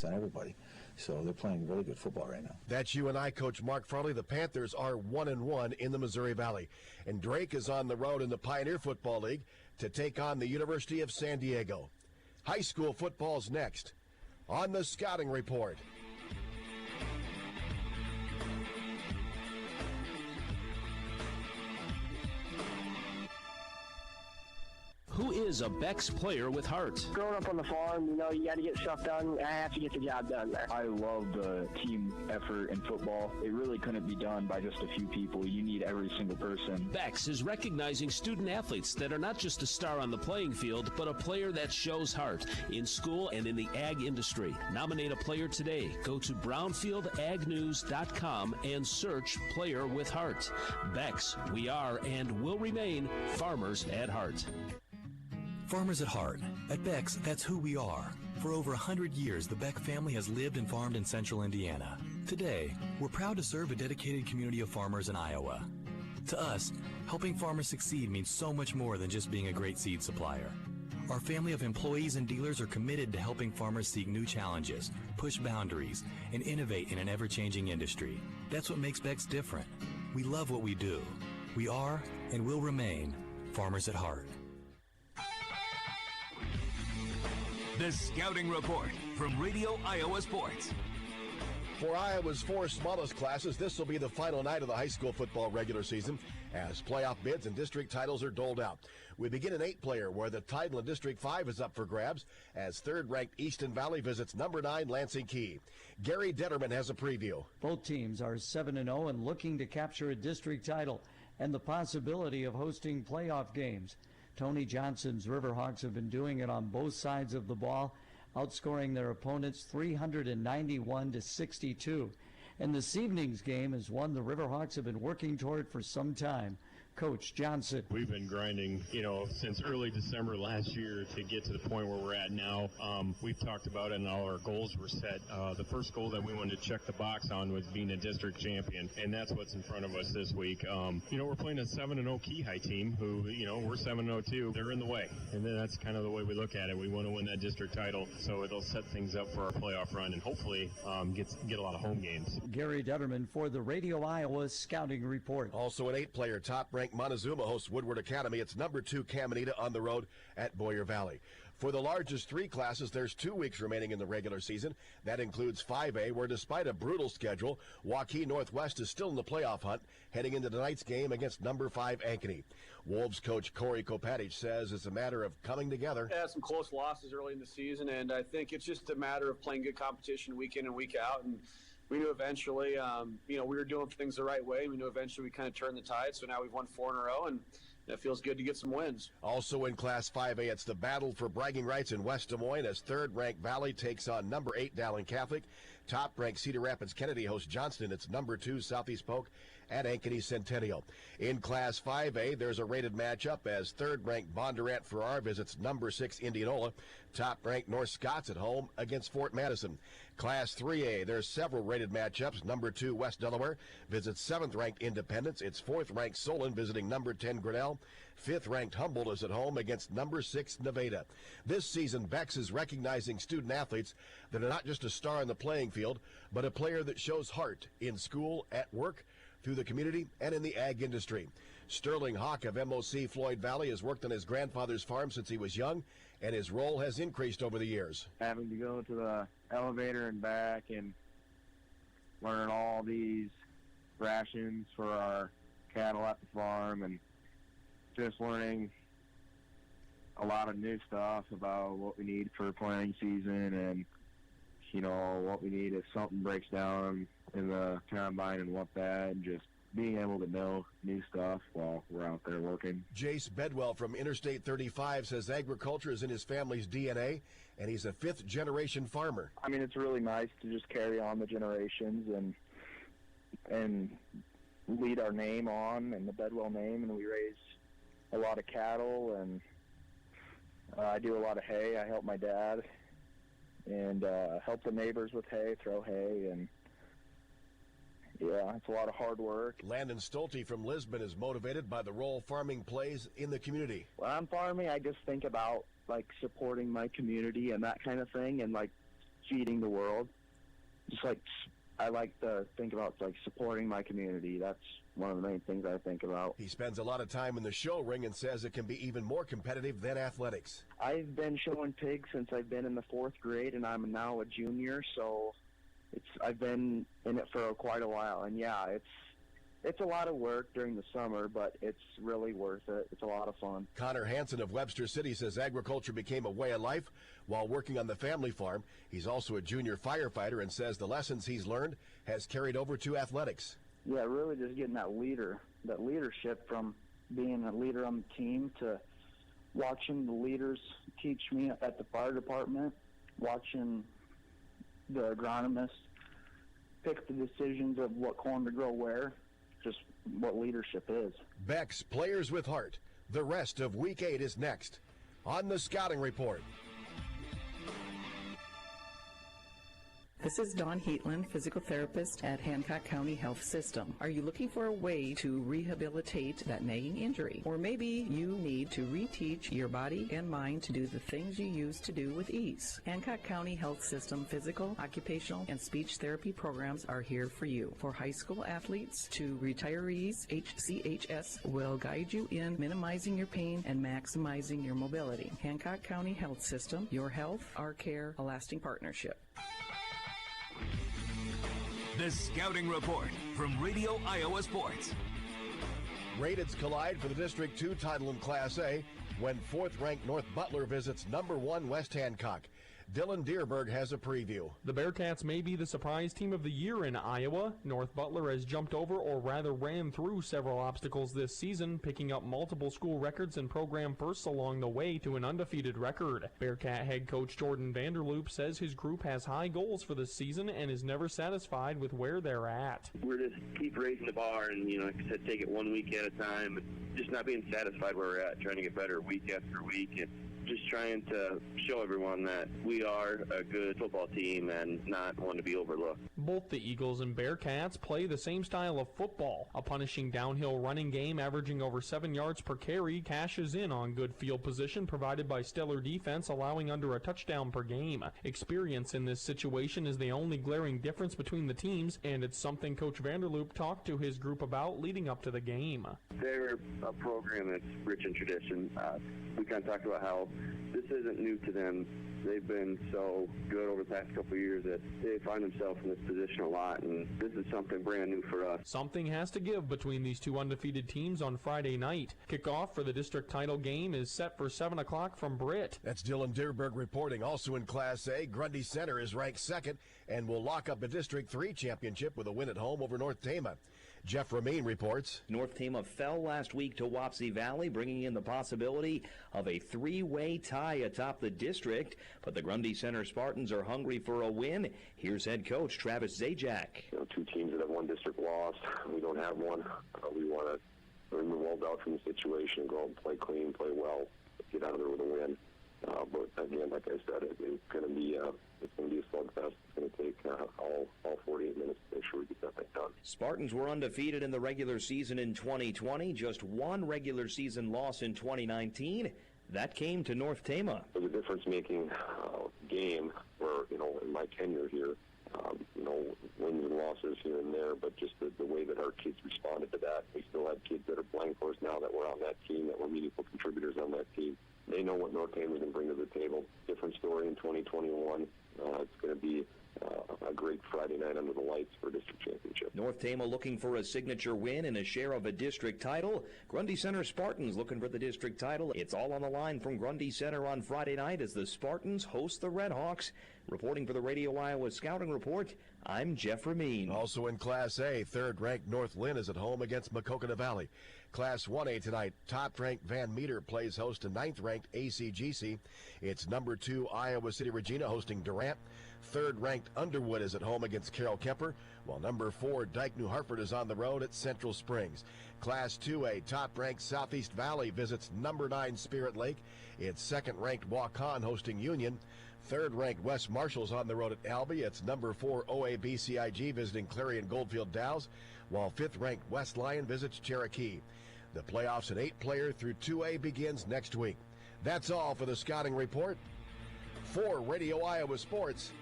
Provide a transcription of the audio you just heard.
impact on everybody. So they're playing really good football right now. That's UNI coach Mark Farley. The Panthers are 1-1 in the Missouri Valley. And Drake is on the road in the Pioneer Football League to take on the University of San Diego. High school football's next on the Scouting Report. Who is a Beck's player with heart? Growing up on the farm, you got to get stuff done. I have to get the job done there. I love the team effort in football. It really couldn't be done by just a few people. You need every single person. Beck's is recognizing student athletes that are not just a star on the playing field, but a player that shows heart in school and in the ag industry. Nominate a player today. Go to brownfieldagnews.com and search Player with Heart. Beck's, we are and will remain farmers at heart. Farmers at heart. At Beck's, that's who we are. For over 100 years, the Beck family has lived and farmed in central Indiana. Today, we're proud to serve a dedicated community of farmers in Iowa. To us, helping farmers succeed means so much more than just being a great seed supplier. Our family of employees and dealers are committed to helping farmers seek new challenges, push boundaries, and innovate in an ever-changing industry. That's what makes Beck's different. We love what we do. We are and will remain farmers at heart. The Scouting Report from Radio Iowa Sports. For Iowa's four smallest classes, this will be the final night of the high school football regular season as playoff bids and district titles are doled out. We begin in 8-player where the title in District 5 is up for grabs as third-ranked Easton Valley visits number 9 Lansing Key. Gary Detterman has a preview. Both teams are 7-0 and looking to capture a district title and the possibility of hosting playoff games. Tony Johnson's Riverhawks have been doing it on both sides of the ball, outscoring their opponents 391-62. And this evening's game is one the Riverhawks have been working toward for some time. Coach Johnson. We've been grinding, since early December last year to get to the point where we're at now. We've talked about it and all our goals were set. The first goal that we wanted to check the box on was being a district champion, and that's what's in front of us this week. We're playing a 7-0 Key High team who, we're 7-0 too. They're in the way, and then that's kind of the way we look at it. We want to win that district title, so it'll set things up for our playoff run and hopefully get a lot of home games. Gary Detterman for the Radio Iowa Scouting Report. Also an 8-player top-ranked Montezuma hosts Woodward Academy. It's number 2 Caminita on the road at Boyer Valley. For the largest 3 classes, there's 2 weeks remaining in the regular season. That includes 5A, where despite a brutal schedule, Waukee Northwest is still in the playoff hunt, heading into tonight's game against number 5 Ankeny. Wolves coach Corey Kopatich says it's a matter of coming together. Had some close losses early in the season, and I think it's just a matter of playing good competition week in and week out. And we knew eventually, we were doing things the right way. We knew eventually we kind of turned the tide. So now we've won 4 in a row, and it feels good to get some wins. Also in Class 5A, it's the battle for bragging rights in West Des Moines as third-ranked Valley takes on number 8 Dowling Catholic. Top-ranked Cedar Rapids Kennedy hosts Johnston. It's number 2 Southeast Polk at Ankeny Centennial. In Class 5A, there's a rated matchup as third-ranked Bondurant Farrar visits number 6 Indianola. Top-ranked North Scots at home against Fort Madison. Class 3A, there's several rated matchups. Number 2 West Delaware visits 7th-ranked Independence. It's 4th-ranked Solon visiting number 10 Grinnell. 5th-ranked Humboldt is at home against number 6 Nevada. This season, Beck's is recognizing student athletes that are not just a star in the playing field, but a player that shows heart in school, at work, through the community, and in the ag industry. Sterling Hawk of MOC Floyd Valley has worked on his grandfather's farm since he was young, and his role has increased over the years. Having to go to the elevator and back and learn all these rations for our cattle at the farm and just learning a lot of new stuff about what we need for planting season and, what we need if something breaks down in the combine and what that, and just being able to know new stuff while we're out there working. Jace Bedwell from Interstate 35 says agriculture is in his family's DNA, and he's a 5th-generation farmer. It's really nice to just carry on the generations and lead our name on and the Bedwell name, and we raise a lot of cattle, and I do a lot of hay. I help my dad and help the neighbors with hay, throw hay, and yeah, it's a lot of hard work. Landon Stolte from Lisbon is motivated by the role farming plays in the community. When I'm farming, I just think about supporting my community and that kind of thing, and feeding the world. Just like I like to think about like supporting my community. That's one of the main things I think about. He spends a lot of time in the show ring and says it can be even more competitive than athletics. I've been showing pigs since I've been in the 4th grade, and I'm now a junior, so I've been in it for quite a while. And yeah, it's a lot of work during the summer, but it's really worth it. It's a lot of fun. Connor Hansen of Webster City says agriculture became a way of life while working on the family farm. He's also a junior firefighter and says the lessons he's learned has carried over to athletics. Yeah, really just getting that leadership from being a leader on the team to watching the leaders teach me at the fire department, watching the agronomist pick the decisions of what corn to grow where, just what leadership is. Beck's Players with Heart. The rest of Week 8 is next on the Scouting Report. This is Dawn Heatland, physical therapist at Hancock County Health System. Are you looking for a way to rehabilitate that nagging injury? Or maybe you need to reteach your body and mind to do the things you used to do with ease. Hancock County Health System physical, occupational, and speech therapy programs are here for you. For high school athletes to retirees, HCHS will guide you in minimizing your pain and maximizing your mobility. Hancock County Health System, your health, our care, a lasting partnership. The Scouting Report from Radio Iowa Sports. Raideds collide for the District 2 title in Class A when 4th-ranked North Butler visits number 1 West Hancock. Dylan Dierberg has a preview. The Bearcats may be the surprise team of the year in Iowa. North Butler has jumped over, or rather ran through, several obstacles this season, picking up multiple school records and program firsts along the way to an undefeated record. Bearcat head coach Jordan Vanderloop says his group has high goals for this season and is never satisfied with where they're at. We're just keep raising the bar and, like I said, take it 1 week at a time. Just not being satisfied where we're at, trying to get better week after week. And just trying to show everyone that we are a good football team and not one to be overlooked. Both the Eagles and Bearcats play the same style of football. A punishing downhill running game averaging over 7 yards per carry cashes in on good field position provided by stellar defense, allowing under a touchdown per game. Experience in this situation is the only glaring difference between the teams, and it's something Coach Vanderloop talked to his group about leading up to the game. They're a program that's rich in tradition. We kind of talked about how this isn't new to them. They've been so good over the past couple of years that they find themselves in this position a lot, and this is something brand new for us. Something has to give between these two undefeated teams on Friday night. Kickoff for the district title game is set for 7 o'clock from Britt. That's Dylan Dierberg reporting. Also in Class A, Grundy Center is ranked 2nd and will lock up the District 3 championship with a win at home over North Tama. Jeff Ramin reports. North Tama fell last week to Wapsie Valley, bringing in the possibility of a 3-way tie atop the district. But the Grundy Center Spartans are hungry for a win. Here's head coach Travis Zajac. Two teams that have one district loss. We don't have one. We want to remove all doubt from the situation, go out and play clean, play well, get out of there with a win. But again, like I said, it's going to be a slugfest. It's going to take all 48 minutes to make sure we get that thing done. Spartans were undefeated in the regular season in 2020, just one regular season loss in 2019. That came to North Tama. It was a difference-making game where, in my tenure here, wins and losses here and there, but just the way that our kids responded to that. We still have kids that are playing for us now that were on that team, that were meaningful contributors on that team. They know what North Tama is going to bring to the table. Different story in 2021. It's going to be a great Friday night under the lights for a district championship. North Tama looking for a signature win and a share of a district title. Grundy Center Spartans looking for the district title. It's all on the line from Grundy Center on Friday night as the Spartans host the Red Hawks. Reporting for the Radio Iowa Scouting Report, I'm Jeff Ramin. Also in Class A, 3rd-ranked North Lynn is at home against Maquoketa Valley. Class 1A tonight, top-ranked Van Meter plays host to 9th-ranked ACGC. It's number 2 Iowa City Regina hosting Durant. 3rd-ranked Underwood is at home against Carroll Kemper, while number 4 Dike New Hartford is on the road at Central Springs. Class 2A, top-ranked Southeast Valley visits number 9 Spirit Lake. It's 2nd-ranked Waukon hosting Union. 3rd-ranked West Marshall's on the road at Albee. It's number 4 OABCIG visiting Clarion Goldfield Dows, while 5th-ranked West Lyon visits Cherokee. The playoffs in 8-player through 2A begins next week. That's all for the Scouting Report. For Radio Iowa Sports,